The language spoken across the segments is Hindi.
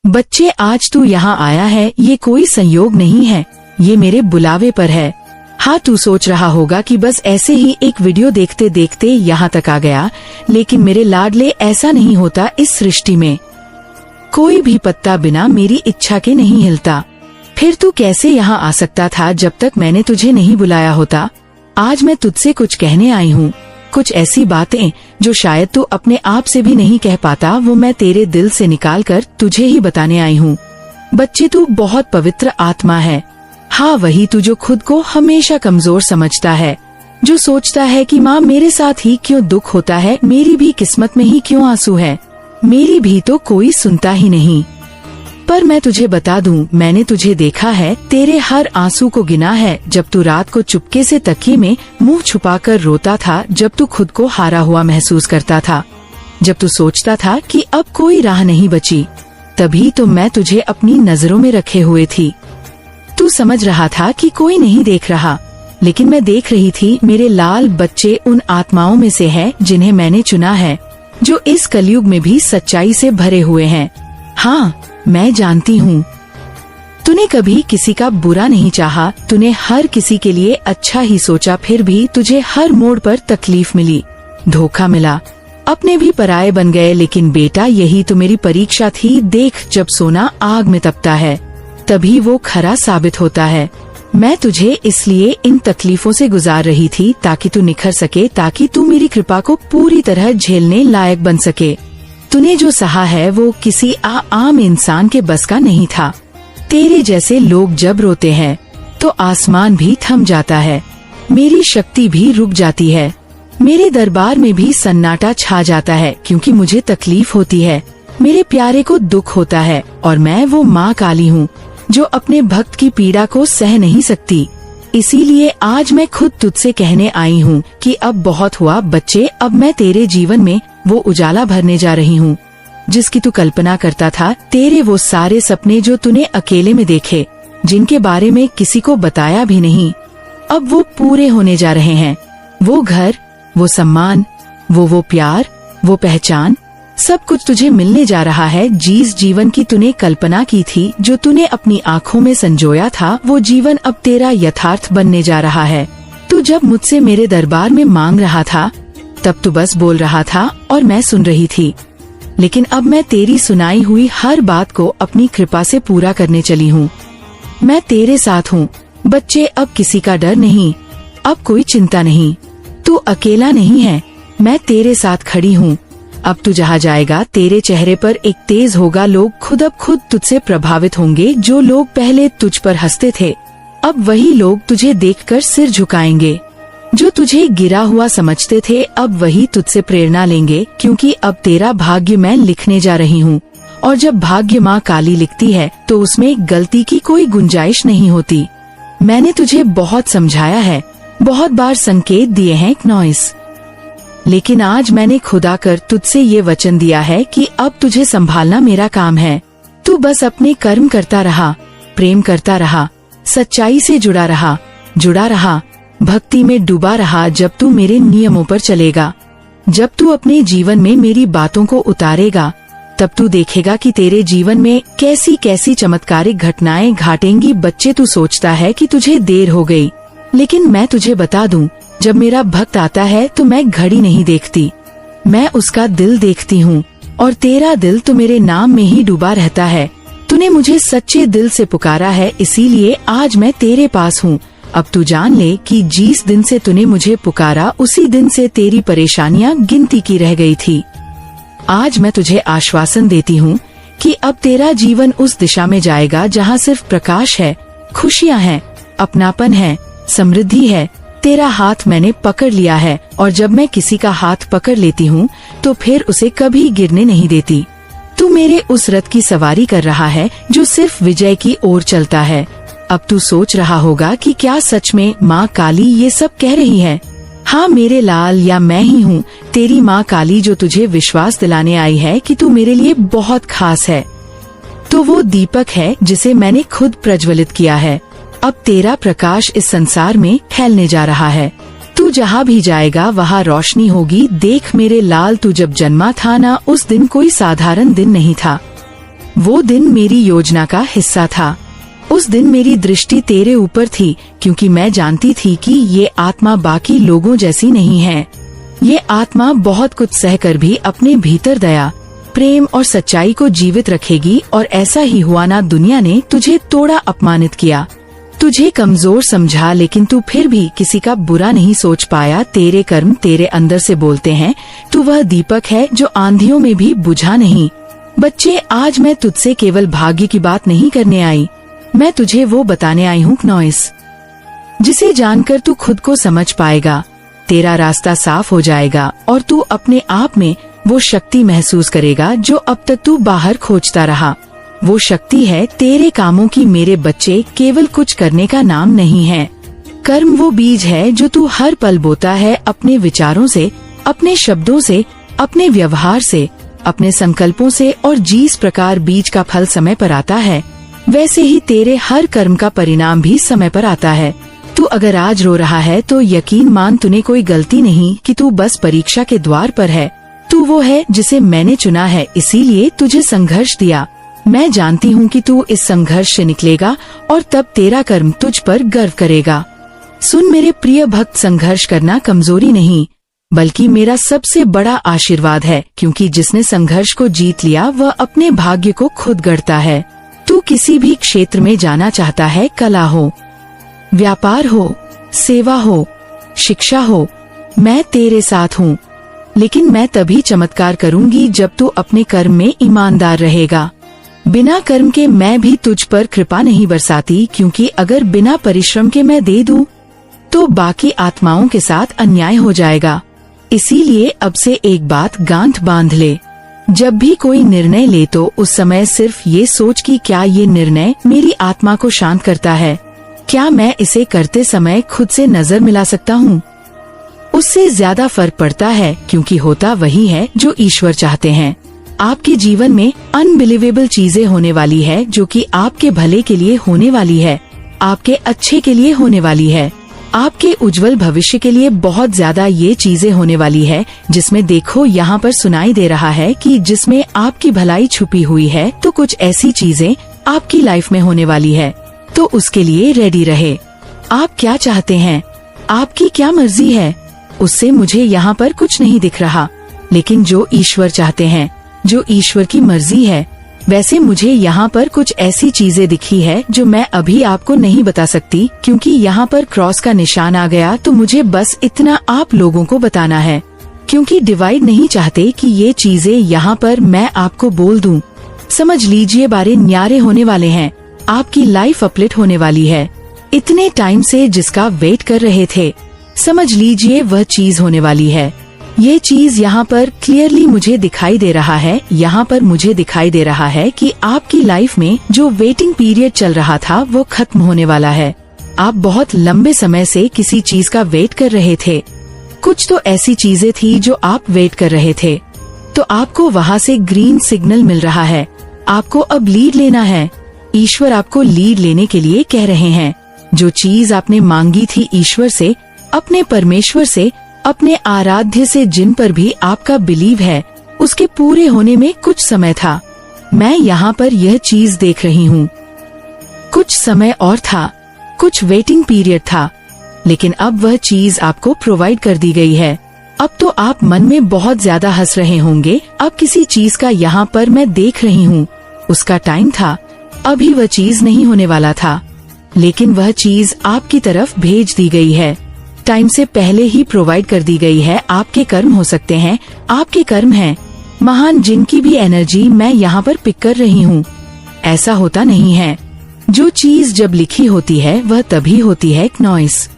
बच्चे आज तू यहाँ आया है ये कोई संयोग नहीं है, ये मेरे बुलावे पर है। हाँ तू सोच रहा होगा कि बस ऐसे ही एक वीडियो देखते देखते यहाँ तक आ गया, लेकिन मेरे लाडले ऐसा नहीं होता। इस सृष्टि में कोई भी पत्ता बिना मेरी इच्छा के नहीं हिलता। फिर तू कैसे यहाँ आ सकता था जब तक मैंने तुझे नहीं बुलाया होता। आज मैं तुझसे कुछ कहने आई हूँ, कुछ ऐसी बातें जो शायद तू अपने आप से भी नहीं कह पाता, वो मैं तेरे दिल से निकाल कर तुझे ही बताने आई हूँ। बच्चे तू बहुत पवित्र आत्मा है। हाँ वही तू जो खुद को हमेशा कमजोर समझता है, जो सोचता है कि माँ मेरे साथ ही क्यों दुख होता है, मेरी भी किस्मत में ही क्यों आंसू है, मेरी भी तो कोई सुनता ही नहीं। पर मैं तुझे बता दूं, मैंने तुझे देखा है, तेरे हर आंसू को गिना है। जब तू रात को चुपके से तकिए में मुंह छुपाकर रोता था, जब तू खुद को हारा हुआ महसूस करता था, जब तू सोचता था कि अब कोई राह नहीं बची, तभी तो मैं तुझे अपनी नजरों में रखे हुए थी। तू समझ रहा था कि कोई नहीं देख रहा, लेकिन मैं देख रही थी। मेरे लाल बच्चे उन आत्माओं में से है जिन्हें मैंने चुना है, जो इस कलयुग में भी सच्चाई से भरे हुए हैं। हाँ मैं जानती हूँ, तूने कभी किसी का बुरा नहीं चाहा, तूने हर किसी के लिए अच्छा ही सोचा, फिर भी तुझे हर मोड़ पर तकलीफ मिली, धोखा मिला, अपने भी पराये बन गए। लेकिन बेटा यही तो मेरी परीक्षा थी। देख जब सोना आग में तपता है तभी वो खरा साबित होता है। मैं तुझे इसलिए इन तकलीफों से गुजार रही थी ताकि तू निखर सके, ताकि तू मेरी कृपा को पूरी तरह झेलने लायक बन सके। तूने जो सहा है वो किसी आम इंसान के बस का नहीं था। तेरे जैसे लोग जब रोते हैं तो आसमान भी थम जाता है, मेरी शक्ति भी रुक जाती है, मेरे दरबार में भी सन्नाटा छा जाता है, क्योंकि मुझे तकलीफ होती है, मेरे प्यारे को दुख होता है। और मैं वो माँ काली हूँ जो अपने भक्त की पीड़ा को सह नहीं सकती। इसीलिए आज मैं खुद तुझसे कहने आई हूँ कि अब बहुत हुआ बच्चे। अब मैं तेरे जीवन में वो उजाला भरने जा रही हूँ जिसकी तू कल्पना करता था। तेरे वो सारे सपने जो तूने अकेले में देखे, जिनके बारे में किसी को बताया भी नहीं, अब वो पूरे होने जा रहे हैं। वो घर, वो सम्मान, वो प्यार, वो पहचान, सब कुछ तुझे मिलने जा रहा है। जिस जीवन की तूने कल्पना की थी, जो तूने अपनी आँखों में संजोया था, वो जीवन अब तेरा यथार्थ बनने जा रहा है। तू जब मुझसे मेरे दरबार में मांग रहा था तब तू बस बोल रहा था और मैं सुन रही थी, लेकिन अब मैं तेरी सुनाई हुई हर बात को अपनी कृपा से पूरा करने चली हूँ। मैं तेरे साथ हूँ बच्चे, अब किसी का डर नहीं, अब कोई चिंता नहीं, तू अकेला नहीं है, मैं तेरे साथ खड़ी हूँ। अब तू जहाँ जाएगा तेरे चेहरे पर एक तेज होगा, लोग खुद अब खुद तुझसे प्रभावित होंगे। जो लोग पहले तुझ पर हंसते थे, अब वही लोग तुझे देखकर सिर झुकाएंगे। जो तुझे गिरा हुआ समझते थे, अब वही तुझसे प्रेरणा लेंगे, क्योंकि अब तेरा भाग्य मैं लिखने जा रही हूँ। और जब भाग्य माँ काली लिखती है तो उसमें गलती की कोई गुंजाइश नहीं होती। मैंने तुझे बहुत समझाया है, बहुत बार संकेत दिए हैं नॉइस, लेकिन आज मैंने खुदा कर तुझसे ये वचन दिया है कि अब तुझे संभालना मेरा काम है। तू बस अपने कर्म करता रहा, प्रेम करता रहा, सच्चाई से जुड़ा रहा, भक्ति में डूबा रहा। जब तू मेरे नियमों पर चलेगा, जब तू अपने जीवन में मेरी बातों को उतारेगा, तब तू देखेगा कि तेरे जीवन में कैसी कैसी चमत्कारिक घटनाएं घटेंगी। बच्चे तू सोचता है कि तुझे देर हो गई, लेकिन मैं तुझे बता दूं, जब मेरा भक्त आता है तो मैं घड़ी नहीं देखती, मैं उसका दिल देखती हूँ। और तेरा दिल तो मेरे नाम में ही डूबा रहता है। तूने मुझे सच्चे दिल से पुकारा है, इसीलिए आज मैं तेरे पास हूँ। अब तू जान ले कि जिस दिन से तूने मुझे पुकारा, उसी दिन से तेरी परेशानियाँ गिनती की रह गई थी। आज मैं तुझे आश्वासन देती हूँ कि अब तेरा जीवन उस दिशा में जाएगा जहाँ सिर्फ प्रकाश है, खुशियाँ हैं, अपनापन है, समृद्धि है। तेरा हाथ मैंने पकड़ लिया है, और जब मैं किसी का हाथ पकड़ लेती हूँ तो फिर उसे कभी गिरने नहीं देती। तू मेरे उस रथ की सवारी कर रहा है जो सिर्फ विजय की ओर चलता है। अब तू सोच रहा होगा कि क्या सच में माँ काली ये सब कह रही है? हाँ मेरे लाल, या मैं ही हूँ तेरी माँ काली, जो तुझे विश्वास दिलाने आई है कि तू मेरे लिए बहुत खास है। तो वो दीपक है जिसे मैंने खुद प्रज्वलित किया है। अब तेरा प्रकाश इस संसार में फैलने जा रहा है। तू जहाँ भी जाएगा वहाँ रोशनी होगी। देख मेरे लाल, तू जब जन्मा था ना, उस दिन कोई साधारण दिन नहीं था। वो दिन मेरी योजना का हिस्सा था। उस दिन मेरी दृष्टि तेरे ऊपर थी, क्योंकि मैं जानती थी कि ये आत्मा बाकी लोगों जैसी नहीं है। ये आत्मा बहुत कुछ सहकर भी अपने भीतर दया, प्रेम और सच्चाई को जीवित रखेगी। और ऐसा ही हुआ ना। दुनिया ने तुझे थोड़ा अपमानित किया, तुझे कमजोर समझा, लेकिन तू फिर भी किसी का बुरा नहीं सोच पाया। तेरे कर्म तेरे अंदर से बोलते हैं। तू वह दीपक है जो आंधियों में भी बुझा नहीं। बच्चे, आज मैं तुझसे केवल भाग्य की बात नहीं करने आई, मैं तुझे वो बताने आई हूँ नॉइस, जिसे जानकर तू खुद को समझ पाएगा। तेरा रास्ता साफ हो जाएगा और तू अपने आप में वो शक्ति महसूस करेगा जो अब तक तू बाहर खोजता रहा। वो शक्ति है तेरे कामों की। मेरे बच्चे, केवल कुछ करने का नाम नहीं है। कर्म वो बीज है जो तू हर पल बोता है, अपने विचारों से, अपने शब्दों से, अपने व्यवहार से, अपने संकल्पों से। और जिस प्रकार बीज का फल समय पर आता है, वैसे ही तेरे हर कर्म का परिणाम भी समय पर आता है। तू अगर आज रो रहा है तो यकीन मान, तूने कोई गलती नहीं कि तू बस परीक्षा के द्वार पर है। तू वो है जिसे मैंने चुना है, इसीलिए तुझे संघर्ष दिया। मैं जानती हूँ कि तू इस संघर्ष से निकलेगा और तब तेरा कर्म तुझ पर गर्व करेगा। सुन मेरे प्रिय भक्त, संघर्ष करना कमजोरी नहीं, बल्कि मेरा सबसे बड़ा आशीर्वाद है, क्योंकि जिसने संघर्ष को जीत लिया वह अपने भाग्य को खुद गढ़ता है। तू किसी भी क्षेत्र में जाना चाहता है, कला हो, व्यापार हो, सेवा हो, शिक्षा हो, मैं तेरे साथ हूँ। लेकिन मैं तभी चमत्कार करूँगी जब तू अपने कर्म में ईमानदार रहेगा। बिना कर्म के मैं भी तुझ पर कृपा नहीं बरसाती, क्योंकि अगर बिना परिश्रम के मैं दे दूं, तो बाकी आत्माओं के साथ अन्याय हो जाएगा। इसीलिए अब से एक बात गांठ बांध ले, जब भी कोई निर्णय ले तो उस समय सिर्फ ये सोच कि क्या ये निर्णय मेरी आत्मा को शांत करता है, क्या मैं इसे करते समय खुद से नजर मिला सकता हूँ। उससे ज्यादा फर्क पड़ता है, क्योंकि होता वही है जो ईश्वर चाहते हैं। आपके जीवन में अनबिलीवेबल चीजें होने वाली है, जो कि आपके भले के लिए होने वाली है, आपके अच्छे के लिए होने वाली है, आपके उज्जवल भविष्य के लिए बहुत ज्यादा ये चीजें होने वाली है। जिसमें देखो यहाँ पर सुनाई दे रहा है कि जिसमें आपकी भलाई छुपी हुई है, तो कुछ ऐसी चीजें आपकी लाइफ में होने वाली है, तो उसके लिए रेडी रहे। आप क्या चाहते हैं, आपकी क्या मर्जी है, उससे मुझे यहाँ पर कुछ नहीं दिख रहा, लेकिन जो ईश्वर चाहते हैं, जो ईश्वर की मर्जी है, वैसे मुझे यहाँ पर कुछ ऐसी चीजें दिखी है जो मैं अभी आपको नहीं बता सकती, क्योंकि यहाँ पर क्रॉस का निशान आ गया। तो मुझे बस इतना आप लोगों को बताना है, क्योंकि डिवाइड नहीं चाहते कि ये चीजें यहाँ पर मैं आपको बोल दूं। समझ लीजिए, बारे न्यारे होने वाले हैं, आपकी लाइफ अपलिट होने वाली है। इतने टाइम से जिसका वेट कर रहे थे, समझ लीजिए वह चीज होने वाली है। ये चीज यहाँ पर क्लियरली मुझे दिखाई दे रहा है। यहाँ पर मुझे दिखाई दे रहा है कि आपकी लाइफ में जो वेटिंग पीरियड चल रहा था वो खत्म होने वाला है। आप बहुत लंबे समय से किसी चीज का वेट कर रहे थे, कुछ तो ऐसी चीजें थी जो आप वेट कर रहे थे, तो आपको वहाँ से ग्रीन सिग्नल मिल रहा है। आपको अब लीड लेना है। ईश्वर आपको लीड लेने के लिए कह रहे हैं। जो चीज आपने मांगी थी ईश्वर से, अपने परमेश्वर से, अपने आराध्य से, जिन पर भी आपका बिलीव है, उसके पूरे होने में कुछ समय था। मैं यहाँ पर यह चीज देख रही हूँ। कुछ समय और था, कुछ वेटिंग पीरियड था, लेकिन अब वह चीज आपको प्रोवाइड कर दी गई है। अब तो आप मन में बहुत ज्यादा हंस रहे होंगे। अब किसी चीज का यहाँ पर मैं देख रही हूँ, उसका टाइम था, अभी वह चीज नहीं होने वाला था, लेकिन वह चीज आपकी तरफ भेज दी गई है। टाइम से पहले ही प्रोवाइड कर दी गई है। आपके कर्म हो सकते हैं, आपके कर्म हैं महान, जिनकी भी एनर्जी मैं यहाँ पर पिक कर रही हूँ। ऐसा होता नहीं है। जो चीज जब लिखी होती है वह तभी होती है नॉइस।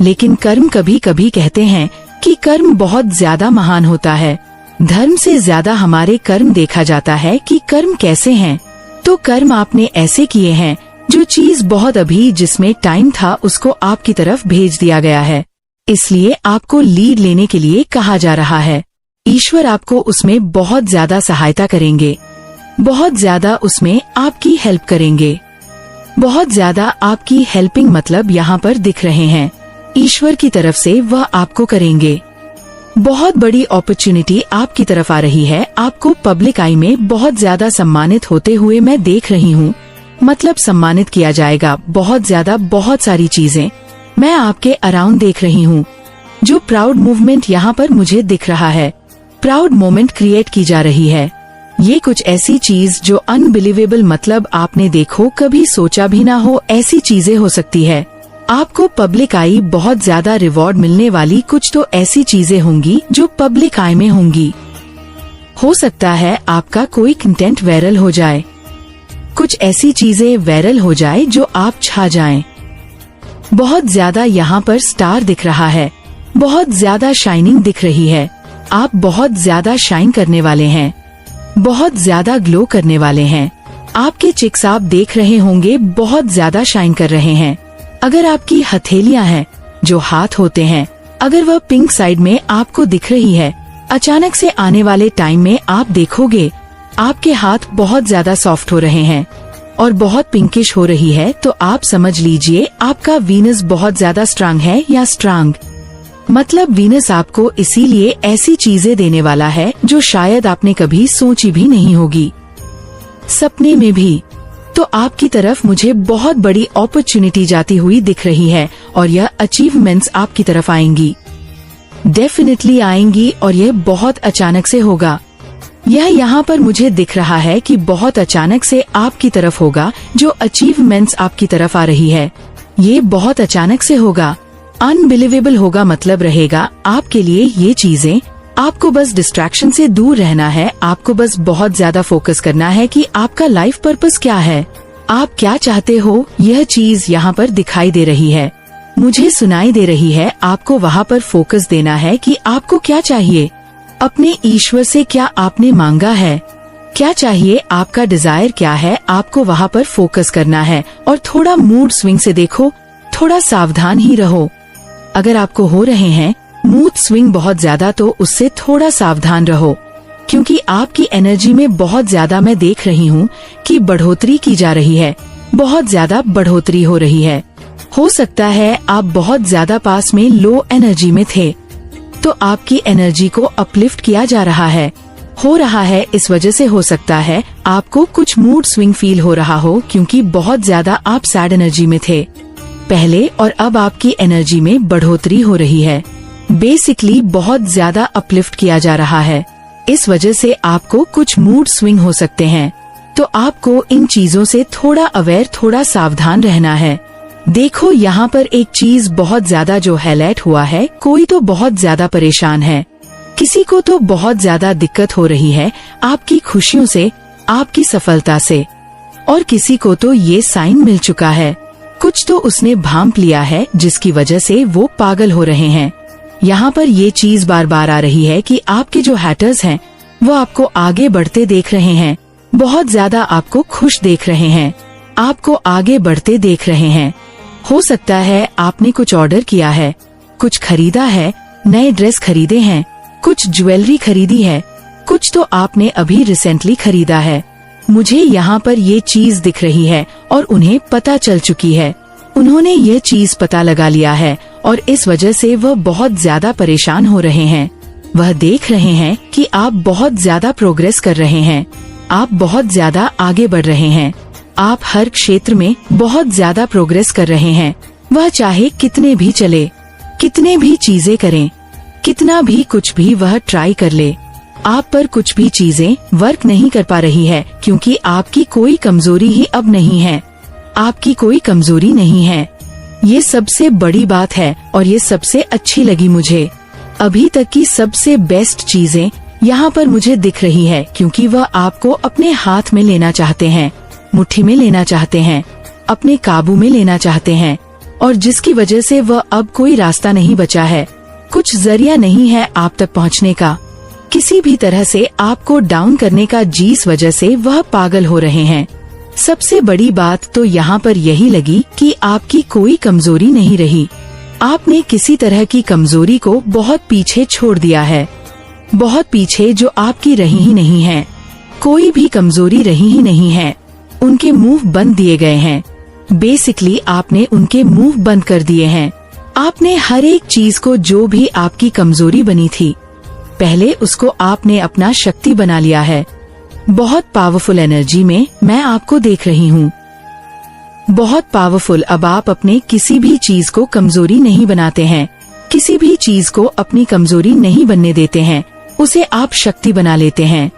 लेकिन कर्म, कभी कभी कहते हैं कि कर्म बहुत ज्यादा महान होता है। धर्म से ज्यादा हमारे कर्म देखा जाता है कि कर्म कैसे हैं। तो कर्म आपने ऐसे किए हैं, जो चीज बहुत अभी जिसमें टाइम था उसको आपकी तरफ भेज दिया गया है। इसलिए आपको लीड लेने के लिए कहा जा रहा है। ईश्वर आपको उसमें बहुत ज्यादा सहायता करेंगे, बहुत ज्यादा उसमें आपकी हेल्प करेंगे, बहुत ज्यादा आपकी हेल्पिंग मतलब यहाँ पर दिख रहे हैं। ईश्वर की तरफ से वह आपको करेंगे। बहुत बड़ी अपॉर्चुनिटी आपकी तरफ आ रही है। आपको पब्लिक आई में बहुत ज्यादा सम्मानित होते हुए मैं देख रही हूँ। मतलब सम्मानित किया जाएगा बहुत ज्यादा, बहुत सारी चीजें मैं आपके अराउंड देख रही हूँ। जो प्राउड मूवमेंट यहाँ पर मुझे दिख रहा है, प्राउड मोमेंट क्रिएट की जा रही है। ये कुछ ऐसी चीज जो अनबिलीवेबल, मतलब आपने देखो कभी सोचा भी ना हो ऐसी चीजें हो सकती है। आपको पब्लिक आई बहुत ज्यादा रिवॉर्ड मिलने वाली कुछ तो ऐसी चीजें होंगी जो पब्लिक आई में होंगी। हो सकता है आपका कोई कंटेंट वायरल हो जाए, कुछ ऐसी चीजें वायरल हो जाए जो आप छा जाएं। बहुत ज्यादा यहाँ पर स्टार दिख रहा है, बहुत ज्यादा शाइनिंग दिख रही है। आप बहुत ज्यादा शाइन करने वाले हैं, बहुत ज्यादा ग्लो करने वाले हैं। आपके चिक्स आप देख रहे होंगे बहुत ज्यादा शाइन कर रहे हैं। अगर आपकी हथेलियां हैं, जो हाथ होते हैं, अगर वह पिंक साइड में आपको दिख रही है, अचानक से आने वाले टाइम में आप देखोगे आपके हाथ बहुत ज्यादा सॉफ्ट हो रहे हैं और बहुत पिंकिश हो रही है, तो आप समझ लीजिए आपका वीनस बहुत ज्यादा स्ट्रांग है या स्ट्रांग। मतलब वीनस आपको इसीलिए ऐसी चीजें देने वाला है जो शायद आपने कभी सोची भी नहीं होगी, सपने में भी। तो आपकी तरफ मुझे बहुत बड़ी अपॉर्चुनिटी जाती हुई दिख रही है और यह अचीवमेंट्स आपकी तरफ आएंगी, डेफिनेटली आएंगी, और यह बहुत अचानक से होगा। यह यहाँ पर मुझे दिख रहा है कि बहुत अचानक से आपकी तरफ होगा। जो अचीवमेंट्स आपकी तरफ आ रही है ये बहुत अचानक से होगा, अनबिलीवेबल होगा। मतलब रहेगा आपके लिए ये चीजें। आपको बस डिस्ट्रैक्शन से दूर रहना है, आपको बस बहुत ज्यादा फोकस करना है कि आपका लाइफ पर्पस क्या है, आप क्या चाहते हो। यह चीज यहाँ पर दिखाई दे रही है, मुझे सुनाई दे रही है। आपको वहाँ पर फोकस देना है कि आपको क्या चाहिए, अपने ईश्वर से क्या आपने मांगा है, क्या चाहिए, आपका डिजायर क्या है, आपको वहाँ पर फोकस करना है। और थोड़ा मूड स्विंग से देखो, थोड़ा सावधान ही रहो। अगर आपको हो रहे हैं मूड स्विंग बहुत ज्यादा, तो उससे थोड़ा सावधान रहो, क्योंकि आपकी एनर्जी में बहुत ज्यादा मैं देख रही हूँ कि बढ़ोतरी की जा रही है, बहुत ज्यादा बढ़ोतरी हो रही है। हो सकता है आप बहुत ज्यादा पास में लो एनर्जी में थे, तो आपकी एनर्जी को अपलिफ्ट किया जा रहा है, हो रहा है। इस वजह से हो सकता है आपको कुछ मूड स्विंग फील हो रहा हो, क्योंकि बहुत ज्यादा आप सैड एनर्जी में थे पहले और अब आपकी एनर्जी में बढ़ोतरी हो रही है। बेसिकली बहुत ज्यादा अपलिफ्ट किया जा रहा है, इस वजह से आपको कुछ मूड स्विंग हो सकते हैं। तो आपको इन चीजों से थोड़ा अवेयर, थोड़ा सावधान रहना है। देखो यहाँ पर एक चीज बहुत ज्यादा जो हाईलाइट हुआ है, कोई तो बहुत ज्यादा परेशान है, किसी को तो बहुत ज्यादा दिक्कत हो रही है आपकी खुशियों से, आपकी सफलता से, और किसी को तो ये साइन मिल चुका है, कुछ तो उसने भांप लिया है जिसकी वजह से वो पागल हो रहे हैं। यहाँ पर ये चीज बार बार आ रही है कि आपके जो हैटर्स हैं वो आपको आगे बढ़ते देख रहे हैं, बहुत ज्यादा आपको खुश देख रहे हैं, आपको आगे बढ़ते देख रहे हैं। हो सकता है आपने कुछ ऑर्डर किया है, कुछ खरीदा है, नए ड्रेस खरीदे हैं, कुछ ज्वेलरी खरीदी है, कुछ तो आपने अभी रिसेंटली खरीदा है। मुझे यहाँ पर ये चीज दिख रही है और उन्हें पता चल चुकी है, उन्होंने ये चीज पता लगा लिया है और इस वजह से वह बहुत ज्यादा परेशान हो रहे हैं। वह देख रहे हैं कि आप बहुत ज्यादा प्रोग्रेस कर रहे हैं, आप बहुत ज्यादा आगे बढ़ रहे हैं, आप हर क्षेत्र में बहुत ज्यादा प्रोग्रेस कर रहे हैं। वह चाहे कितने भी चले, कितने भी चीजें करें, कितना भी कुछ भी वह ट्राई कर ले, आप पर कुछ भी चीजें वर्क नहीं कर पा रही है, क्योंकि आपकी कोई कमजोरी ही अब नहीं है, आपकी कोई कमजोरी नहीं है। ये सबसे बड़ी बात है और ये सबसे अच्छी लगी मुझे। अभी तक की सबसे बेस्ट चीजें यहाँ पर मुझे दिख रही है, क्योंकि वह आपको अपने हाथ में लेना चाहते हैं, मुट्ठी में लेना चाहते हैं, अपने काबू में लेना चाहते हैं, और जिसकी वजह से वह अब कोई रास्ता नहीं बचा है, कुछ जरिया नहीं है आप तक पहुँचने का, किसी भी तरह से आपको डाउन करने का, जिस वजह से वह पागल हो रहे हैं। सबसे बड़ी बात तो यहाँ पर यही लगी कि आपकी कोई कमजोरी नहीं रही, आपने किसी तरह की कमजोरी को बहुत पीछे छोड़ दिया है, बहुत पीछे, जो आपकी रही ही नहीं है, कोई भी कमजोरी रही ही नहीं है, उनके मुंह बंद दिए गए हैं। बेसिकली आपने उनके मुंह बंद कर दिए हैं, आपने हर एक चीज को जो भी आपकी कमजोरी बनी थी पहले उसको आपने अपना शक्ति बना लिया है। बहुत पावरफुल एनर्जी में मैं आपको देख रही हूँ, बहुत पावरफुल। अब आप अपने किसी भी चीज को कमजोरी नहीं बनाते हैं, किसी भी चीज को अपनी कमजोरी नहीं बनने देते हैं, उसे आप शक्ति बना लेते हैं।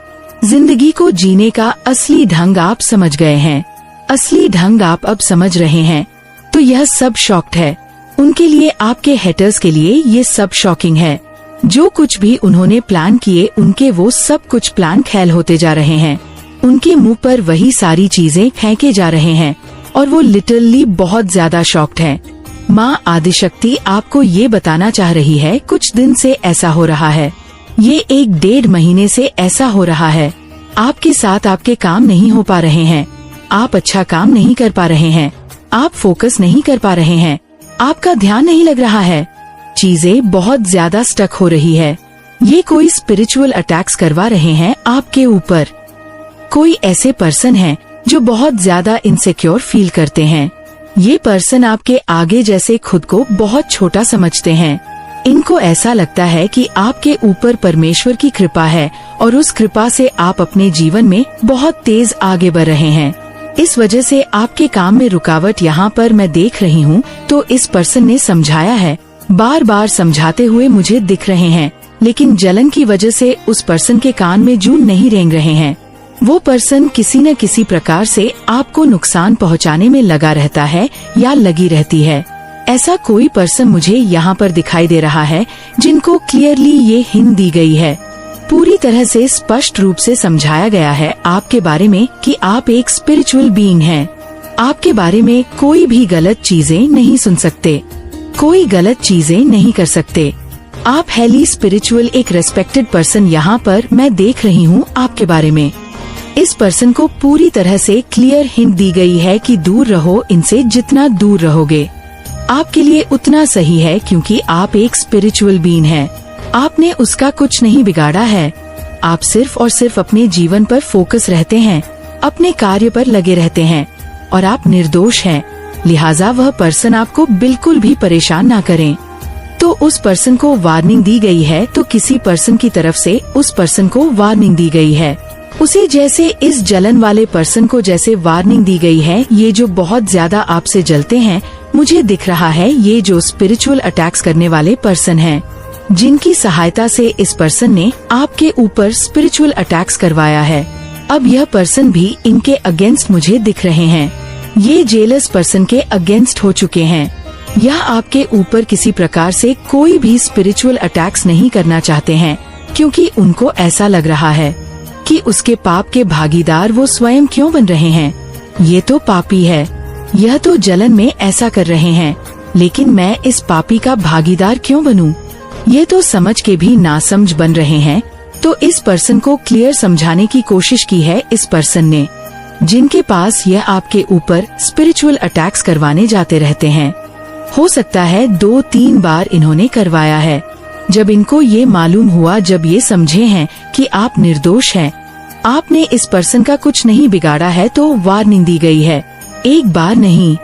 जिंदगी को जीने का असली ढंग आप समझ गए हैं, असली ढंग आप अब समझ रहे हैं। तो यह सब शॉक्ड है, उनके लिए, आपके हेटर्स के लिए ये सब शॉकिंग है। जो कुछ भी उन्होंने प्लान किए, उनके वो सब कुछ प्लान खेल होते जा रहे हैं। उनके मुंह पर वही सारी चीजें फेंके जा रहे हैं और वो लिटरली बहुत ज्यादा शॉक्ड हैं। माँ आदिशक्ति आपको ये बताना चाह रही है, कुछ दिन से ऐसा हो रहा है, ये 1-1.5 महीने से ऐसा हो रहा है। आपके साथ आपके काम नहीं हो पा रहे हैं, आप अच्छा काम नहीं कर पा रहे हैं, आप फोकस नहीं कर पा रहे हैं, आपका ध्यान नहीं लग रहा है, चीजें बहुत ज्यादा स्टक हो रही है। ये कोई स्पिरिचुअल अटैक्स करवा रहे हैं आपके ऊपर। कोई ऐसे पर्सन हैं जो बहुत ज्यादा इनसिक्योर फील करते हैं। ये पर्सन आपके आगे जैसे खुद को बहुत छोटा समझते हैं। इनको ऐसा लगता है कि आपके ऊपर परमेश्वर की कृपा है और उस कृपा से आप अपने जीवन में बहुत तेज आगे बढ़ रहे हैं। इस वजह से आपके काम में रुकावट यहाँ पर मैं देख रही हूँ। तो इस पर्सन ने समझाया है, बार बार समझाते हुए मुझे दिख रहे हैं, लेकिन जलन की वजह से उस पर्सन के कान में जूं नहीं रेंग रहे हैं। वो पर्सन किसी न किसी प्रकार से आपको नुकसान पहुंचाने में लगा रहता है या लगी रहती है। ऐसा कोई पर्सन मुझे यहाँ पर दिखाई दे रहा है जिनको क्लियरली ये हिंट दी गई है, पूरी तरह से स्पष्ट रूप से समझाया गया है आपके बारे में कि आप एक स्पिरिचुअल बीइंग हैं। आपके बारे में कोई भी गलत चीजें नहीं सुन सकते, कोई गलत चीजें नहीं कर सकते। आप हैली स्पिरिचुअल एक रेस्पेक्टेड पर्सन यहाँ पर मैं देख रही हूँ आपके बारे में। इस पर्सन को पूरी तरह से क्लियर हिंट दी गई है कि दूर रहो इनसे, जितना दूर रहोगे आपके लिए उतना सही है, क्योंकि आप एक स्पिरिचुअल बीइंग हैं। आपने उसका कुछ नहीं बिगाड़ा है, आप सिर्फ और सिर्फ अपने जीवन पर फोकस रहते हैं, अपने कार्य पर लगे रहते हैं और आप निर्दोष हैं। लिहाजा वह पर्सन आपको बिल्कुल भी परेशान ना करें। तो उस पर्सन को वार्निंग दी गई है, तो किसी पर्सन की तरफ से उस पर्सन को वार्निंग दी गई है, उसे जैसे इस जलन वाले पर्सन को जैसे वार्निंग दी गई है। ये जो बहुत ज्यादा आपसे जलते हैं, मुझे दिख रहा है ये जो स्पिरिचुअल अटैक्स करने वाले पर्सन हैं, जिनकी सहायता से इस पर्सन ने आपके ऊपर स्पिरिचुअल अटैक्स करवाया है। अब यह पर्सन भी इनके अगेंस्ट मुझे दिख रहे हैं। ये जेलस पर्सन के अगेंस्ट हो चुके हैं। यह आपके ऊपर किसी प्रकार से कोई भी स्पिरिचुअल अटैक्स नहीं करना चाहते हैं, क्योंकि उनको ऐसा लग रहा है कि उसके पाप के भागीदार वो स्वयं क्यों बन रहे हैं। ये तो पापी है, यह तो जलन में ऐसा कर रहे हैं, लेकिन मैं इस पापी का भागीदार क्यों बनूं? ये तो समझ के भी नासमझ बन रहे हैं। तो इस पर्सन को क्लियर समझाने की कोशिश की है इस पर्सन ने, जिनके पास यह आपके ऊपर स्पिरिचुअल अटैक्स करवाने जाते रहते हैं। हो सकता है 2-3 बार इन्होंने करवाया है। जब इनको ये मालूम हुआ, जब ये समझे हैं कि आप निर्दोष हैं, आपने इस पर्सन का कुछ नहीं बिगाड़ा है, तो वार्निंग दी गई है। एक बार नहीं,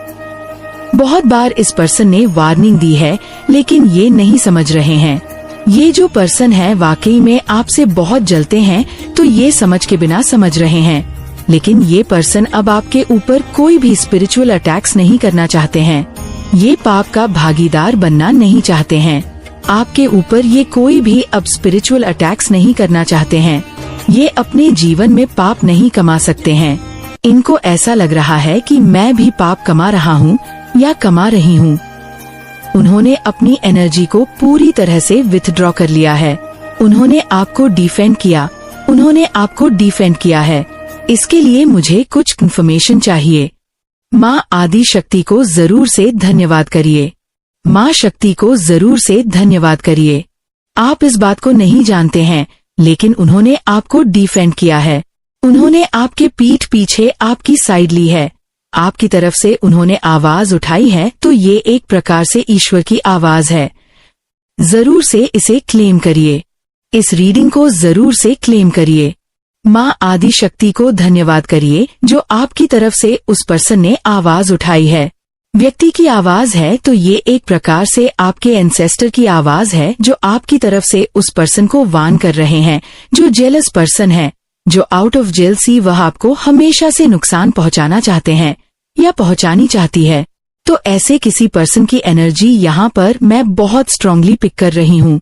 बहुत बार इस पर्सन ने वार्निंग दी है, लेकिन ये नहीं समझ रहे हैं। ये जो पर्सन है वाकई में आपसे बहुत जलते हैं, तो ये समझ के बिना समझ रहे हैं, लेकिन ये पर्सन अब आपके ऊपर कोई भी स्पिरिचुअल अटैक्स नहीं करना चाहते हैं। ये पाप का भागीदार बनना नहीं चाहते हैं। आपके ऊपर ये कोई भी अब स्पिरिचुअल अटैक्स नहीं करना चाहते हैं। ये अपने जीवन में पाप नहीं कमा सकते हैं। इनको ऐसा लग रहा है कि मैं भी पाप कमा रहा हूँ या कमा रही हूँ। उन्होंने अपनी एनर्जी को पूरी तरह से विथड्रॉ कर लिया है। उन्होंने आपको डिफेंड किया, उन्होंने आपको डिफेंड किया है। इसके लिए मुझे कुछ इन्फॉर्मेशन चाहिए। माँ आदि शक्ति को जरूर से धन्यवाद करिए। माँ शक्ति को जरूर से धन्यवाद करिए। आप इस बात को नहीं जानते हैं, लेकिन उन्होंने आपको डिफेंड किया है। उन्होंने आपके पीठ पीछे आपकी साइड ली है। आपकी तरफ से उन्होंने आवाज उठाई है, तो ये एक प्रकार से ईश्वर की आवाज है। जरूर से इसे क्लेम करिए। इस रीडिंग को जरूर से क्लेम करिए। माँ आदि शक्ति को धन्यवाद करिए जो आपकी तरफ से उस पर्सन ने आवाज उठाई है। व्यक्ति की आवाज है तो ये एक प्रकार से आपके एंसेस्टर की आवाज है जो आपकी तरफ से उस पर्सन को वार्न कर रहे हैं जो जेलस पर्सन है, जो आउट ऑफ जेलसी वह आपको हमेशा से नुकसान पहुंचाना चाहते हैं या पहुंचानी चाहती है। तो ऐसे किसी पर्सन की एनर्जी यहाँ पर मैं बहुत स्ट्रांगली पिक कर रही हूँ,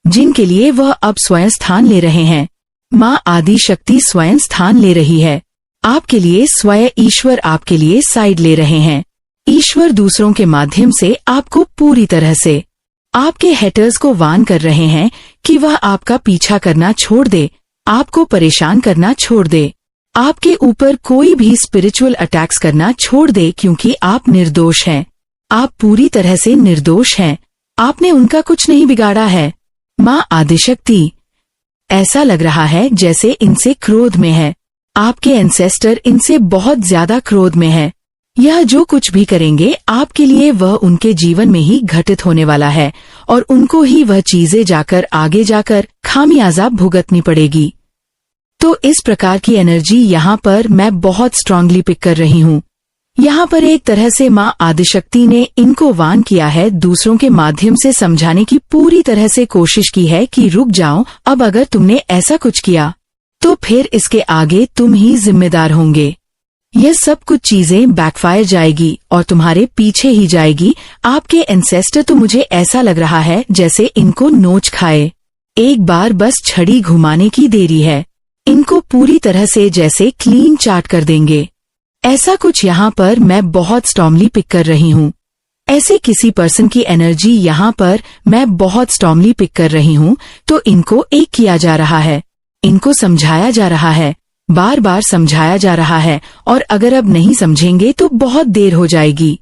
जिनके लिए वह अब स्वयं स्थान ले रहे हैं। माँ आदि शक्ति स्वयं स्थान ले रही है आपके लिए, स्वयं ईश्वर आपके लिए साइड ले रहे हैं। ईश्वर दूसरों के माध्यम से आपको पूरी तरह से आपके हेटर्स को वार्न कर रहे हैं कि वह आपका पीछा करना छोड़ दे, आपको परेशान करना छोड़ दे, आपके ऊपर कोई भी स्पिरिचुअल अटैक्स करना छोड़ दे, क्योंकि आप निर्दोष हैं। आप पूरी तरह से निर्दोष हैं, आपने उनका कुछ नहीं बिगाड़ा है। माँ आदिशक्ति, ऐसा लग रहा है जैसे इनसे क्रोध में है, आपके एंसेस्टर इनसे बहुत ज्यादा क्रोध में है। यह जो कुछ भी करेंगे आपके लिए वह उनके जीवन में ही घटित होने वाला है और उनको ही वह चीजें जाकर आगे जाकर खामियाजा भुगतनी पड़ेगी। तो इस प्रकार की एनर्जी यहाँ पर मैं बहुत स्ट्रांगली पिक कर रही हूँ। यहाँ पर एक तरह से माँ आदिशक्ति ने इनको वार्न किया है, दूसरों के माध्यम से समझाने की पूरी तरह से कोशिश की है कि रुक जाओ, अब अगर तुमने ऐसा कुछ किया तो फिर इसके आगे तुम ही जिम्मेदार होंगे। यह सब कुछ चीजें बैकफायर जाएगी और तुम्हारे पीछे ही जाएगी। आपके एंसेस्टर तो मुझे ऐसा लग रहा है जैसे इनको नोच खाए, एक बार बस छड़ी घुमाने की देरी है, इनको पूरी तरह से जैसे क्लीन चाट कर देंगे। ऐसा कुछ यहाँ पर मैं बहुत स्ट्रांगली पिक कर रही हूँ। ऐसे किसी पर्सन की एनर्जी यहाँ पर मैं बहुत स्ट्रांगली पिक कर रही हूँ। तो इनको एक किया जा रहा है, इनको समझाया जा रहा है, बार बार समझाया जा रहा है, और अगर अब नहीं समझेंगे तो बहुत देर हो जाएगी,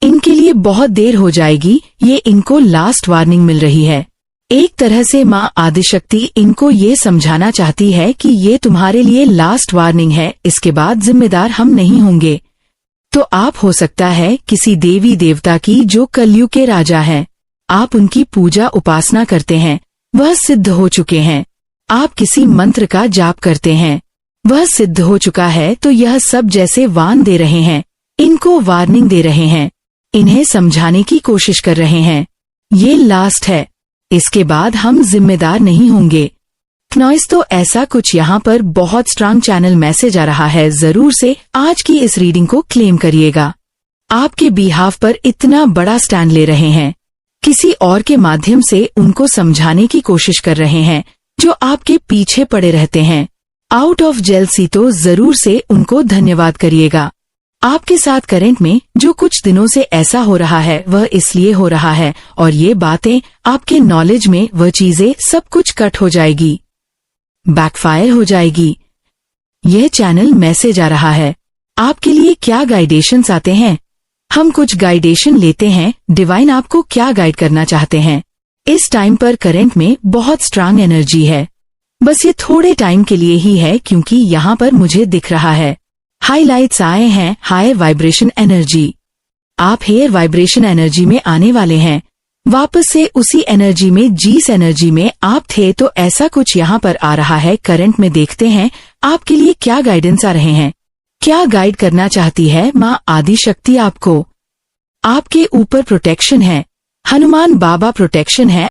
इनके लिए बहुत देर हो जाएगी। ये इनको लास्ट वार्निंग मिल रही है। एक तरह से माँ आदिशक्ति इनको ये समझाना चाहती है कि ये तुम्हारे लिए लास्ट वार्निंग है, इसके बाद जिम्मेदार हम नहीं होंगे। तो आप हो सकता है किसी देवी देवता की जो कलयुग के राजा हैं, आप उनकी पूजा उपासना करते हैं, वह सिद्ध हो चुके हैं। आप किसी मंत्र का जाप करते हैं, वह सिद्ध हो चुका है। तो यह सब जैसे वार्न दे रहे हैं, इनको वार्निंग दे रहे हैं, इन्हें समझाने की कोशिश कर रहे हैं। ये लास्ट है, इसके बाद हम जिम्मेदार नहीं होंगे। नॉइस, तो ऐसा कुछ यहाँ पर बहुत स्ट्रांग चैनल मैसेज आ रहा है। जरूर से आज की इस रीडिंग को क्लेम करिएगा। आपके बिहाफ पर इतना बड़ा स्टैंड ले रहे हैं, किसी और के माध्यम से उनको समझाने की कोशिश कर रहे हैं जो आपके पीछे पड़े रहते हैं आउट ऑफ जेलसी। तो जरूर से उनको धन्यवाद करिएगा। आपके साथ करंट में जो कुछ दिनों से ऐसा हो रहा है वह इसलिए हो रहा है, और ये बातें आपके नॉलेज में वह चीजें सब कुछ कट हो जाएगी, बैकफायर हो जाएगी। यह चैनल मैसेज आ रहा है आपके लिए क्या गाइडेशंस आते हैं। हम कुछ गाइडेशन लेते हैं, डिवाइन आपको क्या गाइड करना चाहते हैं। इस टाइम पर करंट में बहुत स्ट्रांग एनर्जी है, बस ये थोड़े टाइम के लिए ही है, क्योंकि यहाँ पर मुझे दिख रहा है हाइलाइट्स आए हैं, हायर वाइब्रेशन एनर्जी। आप हेयर वाइब्रेशन एनर्जी में आने वाले हैं, वापस से उसी एनर्जी में, जिस एनर्जी में आप थे। तो ऐसा कुछ यहाँ पर आ रहा है करंट में। देखते हैं आपके लिए क्या गाइडेंस आ रहे हैं, क्या गाइड करना चाहती है माँ आदिशक्ति आपको। आपके ऊपर प्रोटेक्शन है, हनुमान बाबा प्रोटेक्शन है